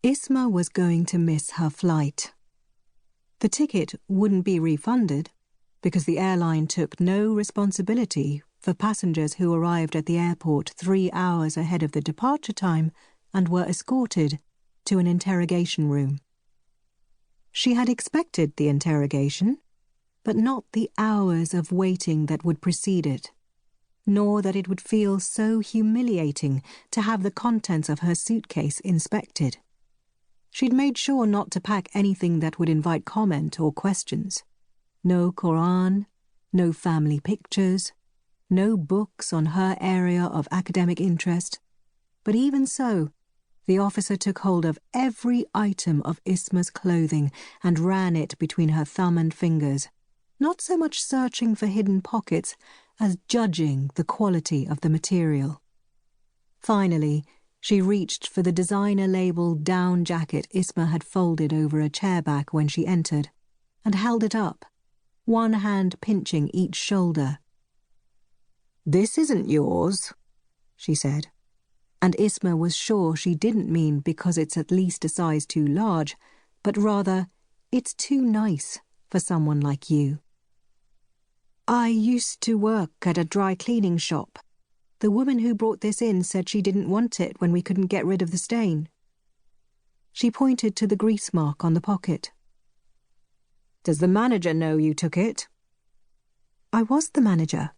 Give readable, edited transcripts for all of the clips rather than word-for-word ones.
Isma was going to miss her flight. The ticket wouldn't be refunded because the airline took no responsibility for passengers who arrived at the airport 3 hours ahead of the departure time and were escorted to an interrogation room. She had expected the interrogation, but not the hours of waiting that would precede it, nor that it would feel so humiliating to have the contents of her suitcase inspected. She'd made sure not to pack anything that would invite comment or questions. No Quran, no family pictures, no books on her area of academic interest. But even so, the officer took hold of every item of Isma's clothing and ran it between her thumb and fingers, not so much searching for hidden pockets as judging the quality of the material. Finally, she reached for the designer-labeled down jacket Isma had folded over a chair back when she entered, and held it up, one hand pinching each shoulder. "This isn't yours," she said, and Isma was sure she didn't mean because it's at least a size too large, but rather, it's too nice for someone like you. "I used to work at a dry cleaning shop. The woman who brought this in said she didn't want it when we couldn't get rid of the stain." She pointed to the grease mark on the pocket. "Does the manager know you took it?" "I was the manager."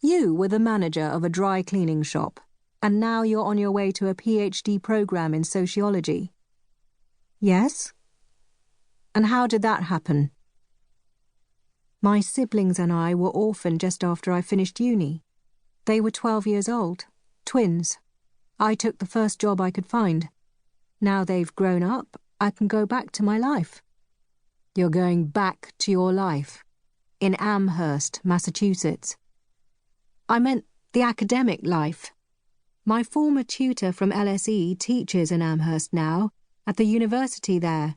"You were the manager of a dry cleaning shop, and now you're on your way to a PhD program in sociology." "Yes." "And how did that happen?" "My siblings and I were orphaned just after I finished uni. They were 12 years old, twins. I took the first job I could find. Now they've grown up, I can go back to my life." "You're going back to your life? In Amherst, Massachusetts?" "I meant the academic life. My former tutor from LSE teaches in Amherst now, at the university there.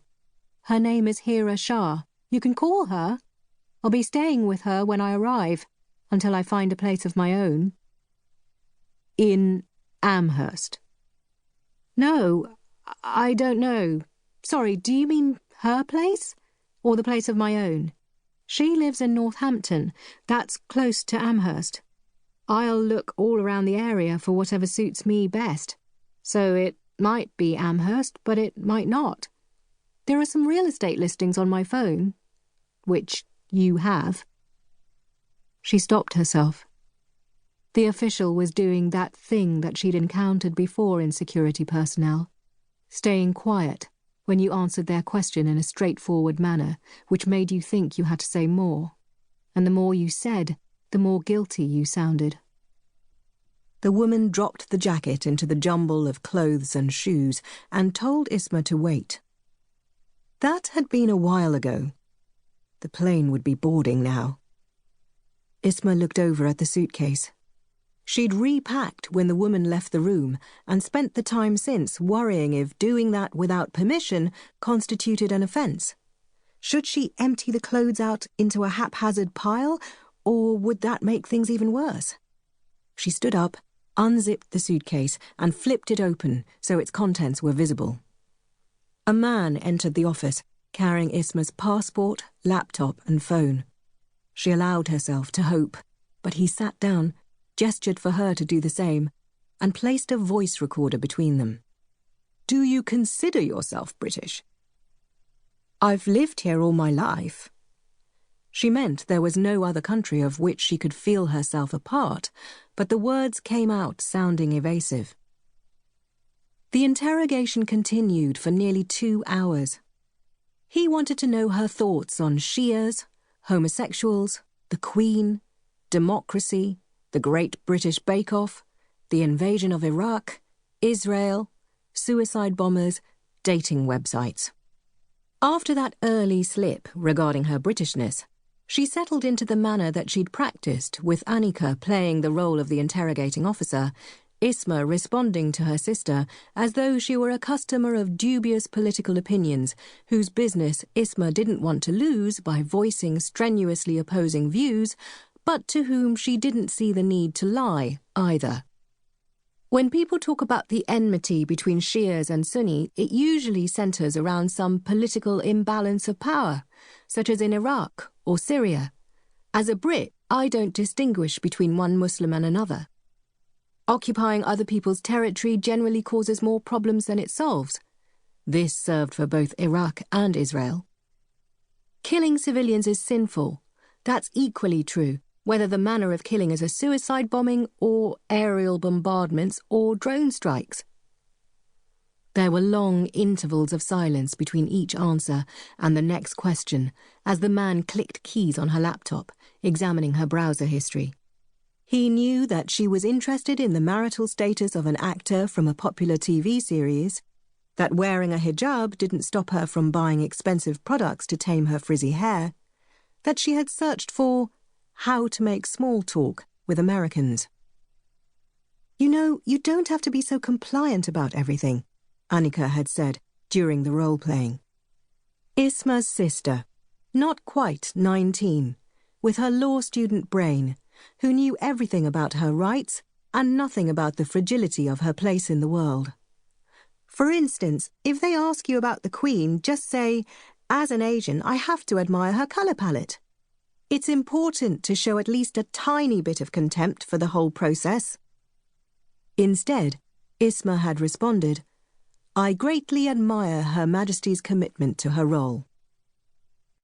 Her name is Hira Shah. You can call her. I'll be staying with her when I arrive, until I find a place of my own." "In Amherst?" "No, I don't know. Sorry, do you mean her place? Or the place of my own? She lives in Northampton. That's close to Amherst. I'll look all around the area for whatever suits me best. So it might be Amherst, but it might not. There are some real estate listings on my phone, which you have." She stopped herself. The official was doing that thing that she'd encountered before in security personnel, staying quiet when you answered their question in a straightforward manner, which made you think you had to say more, and the more you said, the more guilty you sounded. The woman dropped the jacket into the jumble of clothes and shoes and told Isma to wait. That had been a while ago. The plane would be boarding now. Isma looked over at the suitcase. She'd repacked when the woman left the room and spent the time since worrying if doing that without permission constituted an offence. Should she empty the clothes out into a haphazard pile, or would that make things even worse? She stood up, unzipped the suitcase, and flipped it open so its contents were visible. A man entered the office, carrying Isma's passport, laptop, and phone. She allowed herself to hope, but he sat down, gestured for her to do the same, and placed a voice recorder between them. "Do you consider yourself British?" "I've lived here all my life." She meant there was no other country of which she could feel herself a part, but the words came out sounding evasive. The interrogation continued for nearly 2 hours. He wanted to know her thoughts on Shias, homosexuals, the Queen, democracy, the Great British Bake Off, the invasion of Iraq, Israel, suicide bombers, dating websites. After that early slip regarding her Britishness, she settled into the manner that she'd practiced, with Aneeka playing the role of the interrogating officer, Isma responding to her sister as though she were a customer of dubious political opinions whose business Isma didn't want to lose by voicing strenuously opposing views, but to whom she didn't see the need to lie either. When people talk about the enmity between Shias and Sunni, it usually centers around some political imbalance of power, such as in Iraq or Syria. As a Brit, I don't distinguish between one Muslim and another. Occupying other people's territory generally causes more problems than it solves. This served for both Iraq and Israel. Killing civilians is sinful. That's equally true, whether the manner of killing is a suicide bombing or aerial bombardments or drone strikes. There were long intervals of silence between each answer and the next question as the man clicked keys on her laptop, examining her browser history. He knew that she was interested in the marital status of an actor from a popular TV series, that wearing a hijab didn't stop her from buying expensive products to tame her frizzy hair, that she had searched for how to make small talk with Americans. You know, you don't have to be so compliant about everything, Aneeka had said during the role-playing. Isma's sister, not quite 19, with her law student brain, who knew everything about her rights and nothing about the fragility of her place in the world. For instance, if they ask you about the Queen, just say, as an Asian, I have to admire her colour palette. It's important to show at least a tiny bit of contempt for the whole process. Instead, Isma had responded, I greatly admire Her Majesty's commitment to her role.